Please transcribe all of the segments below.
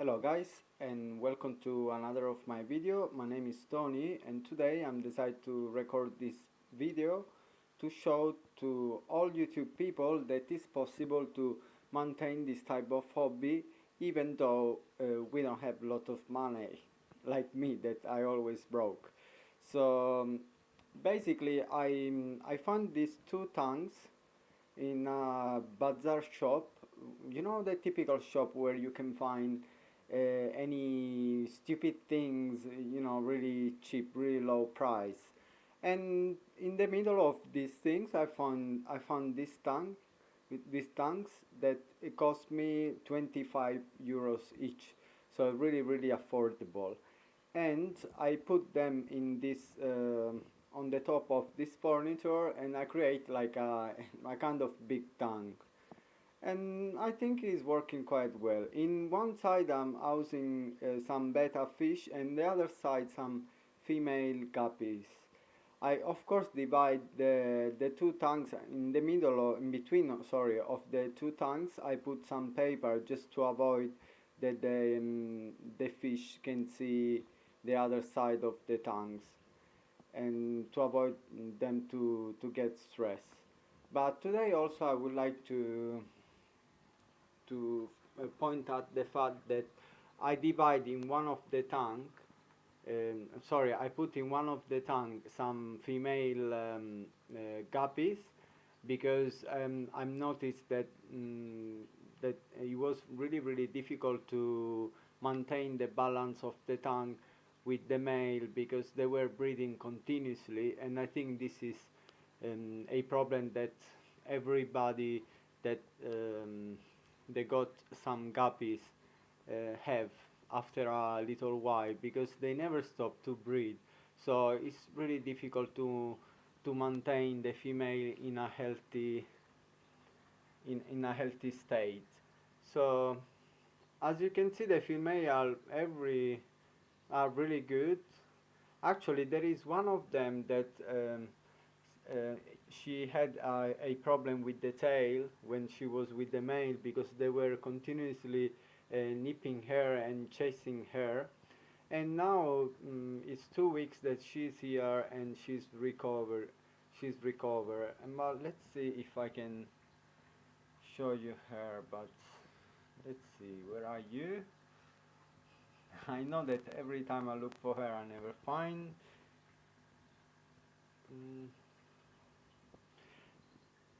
Hello guys, and welcome to another of my video. My name is Tony, and today I'm decided to record this video to show to all YouTube people that it's possible to maintain this type of hobby even though we don't have a lot of money like me that I always broke. So basically I found these two tanks in a bazaar shop, you know, the typical shop where you can find any stupid things, you know, really cheap, really low price. And in the middle of these things, I found this tank with these tanks that it cost me 25 euros each, so really affordable. And I put them in this on the top of this furniture, and I create like a kind of big tank, and I think it's working quite well. In one side I'm housing some betta fish, and the other side some female guppies. I of course divide the two tanks in the middle, or in between, sorry, of the two tanks. I put some paper just to avoid that the fish can see the other side of the tanks, and to avoid them to get stressed. But today also I would like to point out the fact that I divide in one of the tank. Sorry, I put in one of the tank some female guppies because I've noticed that that it was really difficult to maintain the balance of the tank with the male because they were breeding continuously, and I think this is a problem that everybody that they got some guppies have after a little while, because they never stop to breed. So it's really difficult to maintain the female in a healthy state. So as you can see, the female are really good. Actually, there is one of them that she had a problem with the tail when she was with the male, because they were continuously nipping her and chasing her. And now it's 2 weeks that she's here and she's recovered. She's recovered. And well, let's see if I can show you her. But let's see, where are you? I know that every time I look for her, I never find. Mm.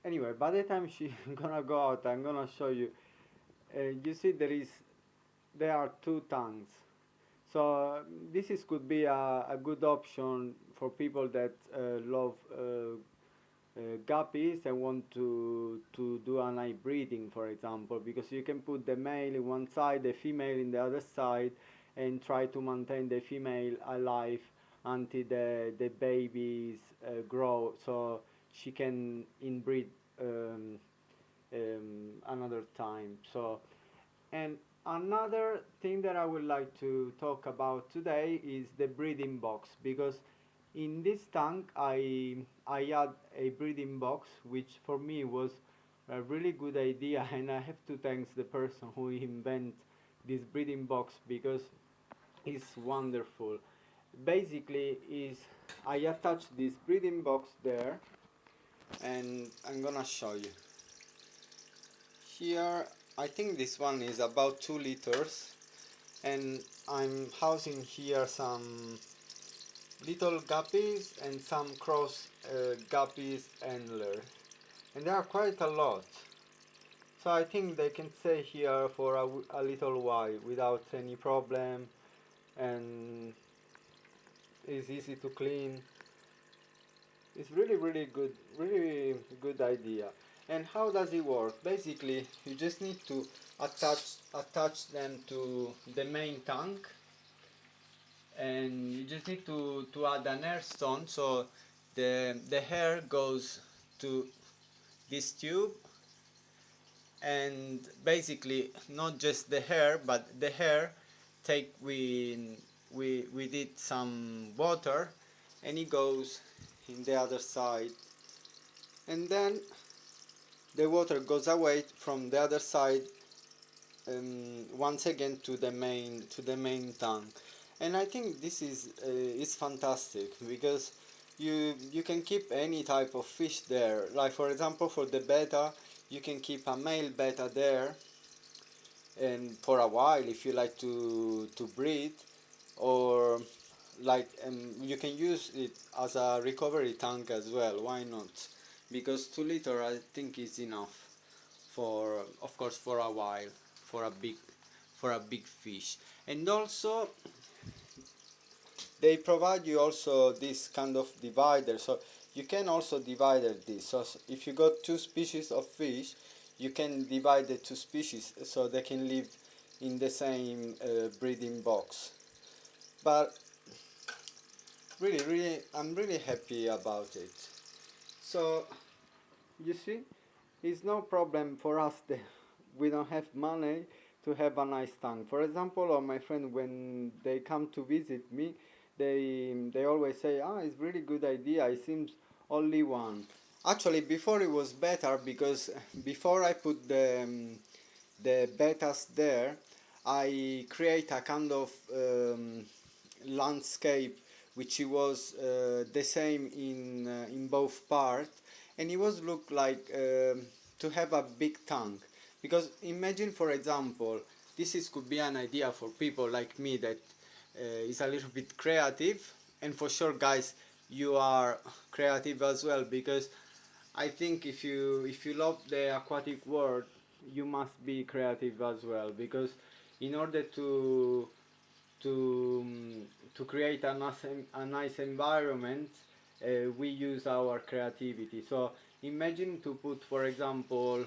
Anyway, by the time she gonna go out, I'm gonna show you. You see, there are two tanks. So this is could be a good option for people that love guppies and want to do a night breeding, for example, because you can put the male in one side, the female in the other side, and try to maintain the female alive until the babies grow, so she can inbreed another time. So, and another thing that I would like to talk about today is the breeding box, because in this tank I add a breeding box, which for me was a really good idea, and I have to thank the person who invent this breeding box, because it's wonderful. Basically is I attach this breeding box there, and I'm gonna show you here. I think this one is about 2 liters, and I'm housing here some little guppies and some cross guppies antler, and there are quite a lot, so I think they can stay here for a little while without any problem, and it's easy to clean. It's really good, really good idea. And how does it work? Basically, you just need to attach them to the main tank, and you just need to add an air stone, so the hair goes to this tube, and basically not just the hair, but the hair take with it some water, and it goes in the other side, and then the water goes away from the other side, once again to the main tank. And I think this is fantastic, because you can keep any type of fish there. Like for example, for the betta, you can keep a male betta there, and for a while if you like to breed, or like you can use it as a recovery tank as well. Why not? Because 2 liter I think is enough for, of course, for a while, for a big fish. And also they provide you also this kind of divider, so you can also divide this. So if you got 2 species of fish, you can divide the 2 species so they can live in the same breeding box. But really I'm really happy about it. So you see, it's no problem for us that we don't have money to have a nice tank. For example, all my friends, when they come to visit me, they always say, ah, it's really good idea, it seems only one. Actually, before it was better, because before I put the betas there, I create a kind of landscape which it was the same in both parts, and it was look like to have a big tank. Because imagine, for example, could be an idea for people like me that is a little bit creative, and for sure guys, you are creative as well, because I think if you love the aquatic world, you must be creative as well, because in order to to create a nice environment, we use our creativity. So imagine to put, for example,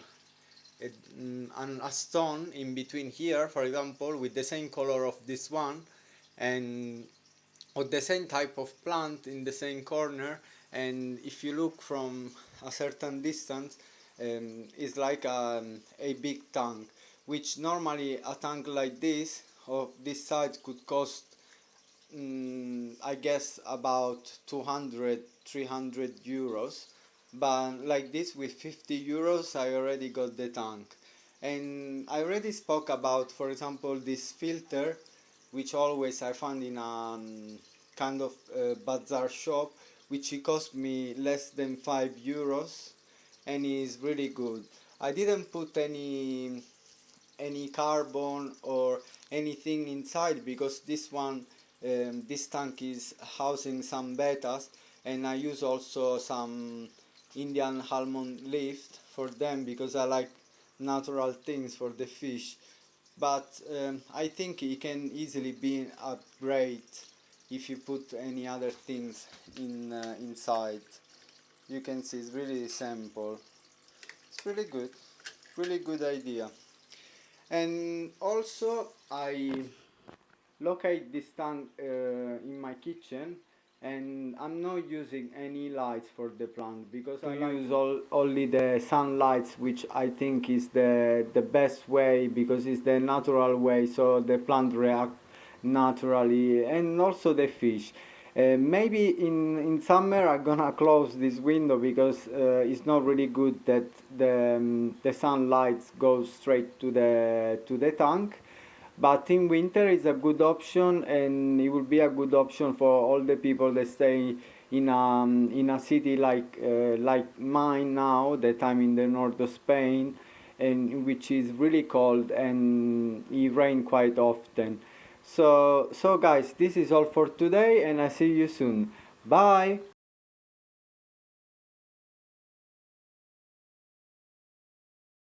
a stone in between here, for example, with the same color of this one, and or the same type of plant in the same corner, and if you look from a certain distance, it's like a big tank, which normally a tank like this of this size could cost I guess about 200-300 euros, but like this with 50 euros I already got the tank. And I already spoke about, for example, this filter, which always I found in a kind of bazaar shop, which it cost me less than 5 euros, and is really good. I didn't put any carbon or anything inside, because this tank is housing some bettas, and I use also some Indian almond leaf for them, because I like natural things for the fish. But I think it can easily be upgraded if you put any other things inside. You can see it's really simple. It's really good idea. And also I locate this tank in my kitchen, and I'm not using any lights for the plant, because I use only the sunlights, which I think is the best way, because it's the natural way, so the plant react naturally, and also the fish. Maybe in summer I'm gonna close this window, because it's not really good that the sunlight goes straight to the tank. But in winter it's a good option, and it will be a good option for all the people that stay in a city like mine now, that I'm in the north of Spain, and which is really cold and it rains quite often. So guys, this is all for today, and I see you soon. Bye.